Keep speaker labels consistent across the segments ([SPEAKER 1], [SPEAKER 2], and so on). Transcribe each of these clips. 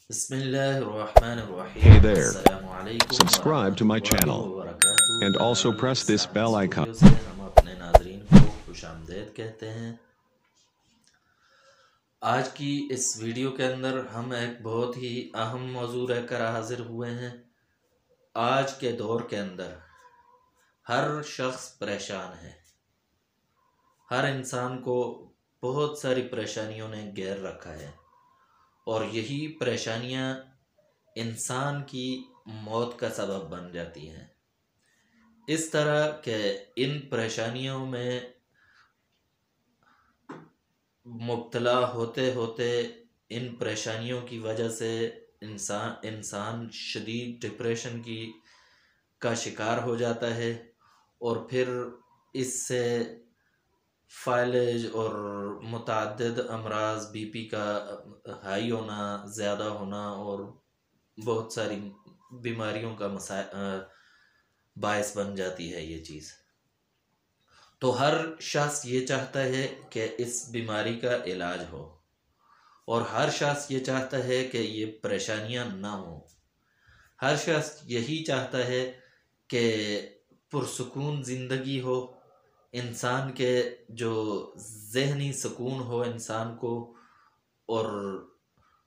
[SPEAKER 1] بسم اللہ الرحمن
[SPEAKER 2] Hey
[SPEAKER 1] الرحیم
[SPEAKER 2] there.
[SPEAKER 1] السلام علیکم
[SPEAKER 2] Subscribe to
[SPEAKER 1] ورحمۃ
[SPEAKER 2] my
[SPEAKER 1] اللہ
[SPEAKER 2] channel
[SPEAKER 1] وبرکاتہ
[SPEAKER 2] and also
[SPEAKER 1] بہرحال
[SPEAKER 2] press this
[SPEAKER 1] اسلامی
[SPEAKER 2] bell icon.
[SPEAKER 1] اسٹوڈیو سے ہم اپنے ناظرین کو خوش آمدید کہتے ہیں۔ آج کی اس ویڈیو کے اندر ہم ایک بہت ہی اہم موضوع لے کر حاضر ہوئے ہیں۔ آج کے دور کے اندر ہر شخص پریشان ہے، ہر انسان کو بہت ساری پریشانیوں نے گھیر رکھا ہے، اور یہی پریشانیاں انسان کی موت کا سبب بن جاتی ہیں۔ اس طرح کہ ان پریشانیوں میں مبتلا ہوتے ہوتے ان پریشانیوں کی وجہ سے انسان شدید ڈپریشن کا شکار ہو جاتا ہے، اور پھر اس سے فالج اور متعدد امراض، بی پی کا ہائی ہونا، زیادہ ہونا، اور بہت ساری بیماریوں کا باعث بن جاتی ہے یہ چیز۔ تو ہر شخص یہ چاہتا ہے کہ اس بیماری کا علاج ہو، اور ہر شخص یہ چاہتا ہے کہ یہ پریشانیاں نہ ہوں۔ ہر شخص یہی چاہتا ہے کہ پرسکون زندگی ہو، انسان کے جو ذہنی سکون ہو انسان کو۔ اور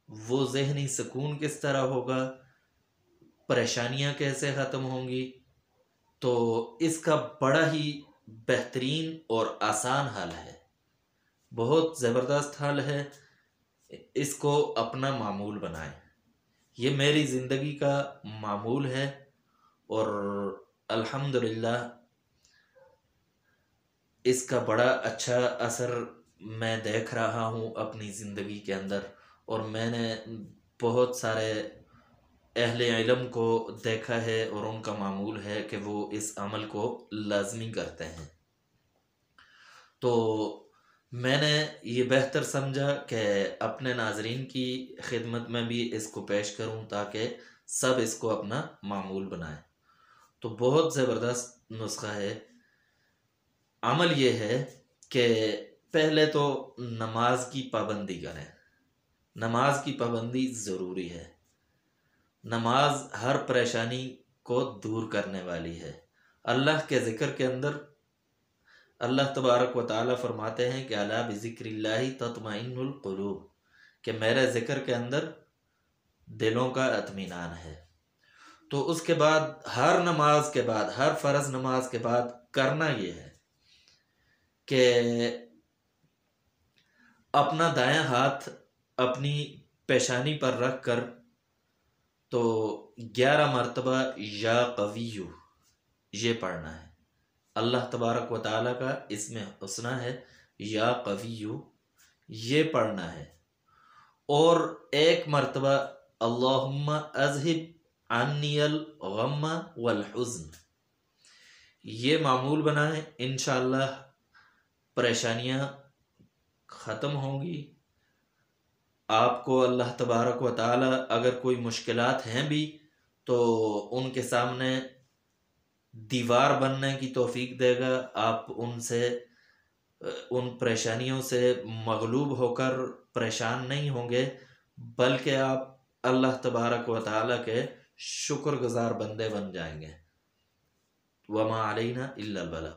[SPEAKER 1] وہ ذہنی سکون کس طرح ہوگا، پریشانیاں کیسے ختم ہوں گی، تو اس کا بڑا ہی بہترین اور آسان حل ہے، بہت زبردست حل ہے۔ اس کو اپنا معمول بنائیں۔ یہ میری زندگی کا معمول ہے، اور الحمدللہ اس کا بڑا اچھا اثر میں دیکھ رہا ہوں اپنی زندگی کے اندر، اور میں نے بہت سارے اہل علم کو دیکھا ہے، اور ان کا معمول ہے کہ وہ اس عمل کو لازمی کرتے ہیں۔ تو میں نے یہ بہتر سمجھا کہ اپنے ناظرین کی خدمت میں بھی اس کو پیش کروں، تاکہ سب اس کو اپنا معمول بنائیں۔ تو بہت زبردست نسخہ ہے۔ عمل یہ ہے کہ پہلے تو نماز کی پابندی کریں۔ نماز کی پابندی ضروری ہے۔ نماز ہر پریشانی کو دور کرنے والی ہے۔ اللہ کے ذکر کے اندر اللہ تبارک و تعالیٰ فرماتے ہیں کہ الا بذکر اللہ تطمئن القلوب، کہ میرے ذکر کے اندر دلوں کا اطمینان ہے۔ تو اس کے بعد ہر نماز کے بعد، ہر فرض نماز کے بعد کرنا یہ ہے کہ اپنا دایاں ہاتھ اپنی پیشانی پر رکھ کر تو 11 مرتبہ یا قویو یہ پڑھنا ہے۔ اللہ تبارک و تعالیٰ کا اسم حسنی ہے یا قویو، یہ پڑھنا ہے۔ اور 1 مرتبہ اللہم اذہب عنی الغم والحزن، یہ معمول بنائیں۔ انشاءاللہ پریشانیاں ختم ہوں گی۔ آپ کو اللہ تبارک و تعالی اگر کوئی مشکلات ہیں بھی تو ان کے سامنے دیوار بننے کی توفیق دے گا۔ آپ ان پریشانیوں سے مغلوب ہو کر پریشان نہیں ہوں گے، بلکہ آپ اللہ تبارک و تعالی کے شکر گزار بندے بن جائیں گے۔ وما علینا الا البلاغ۔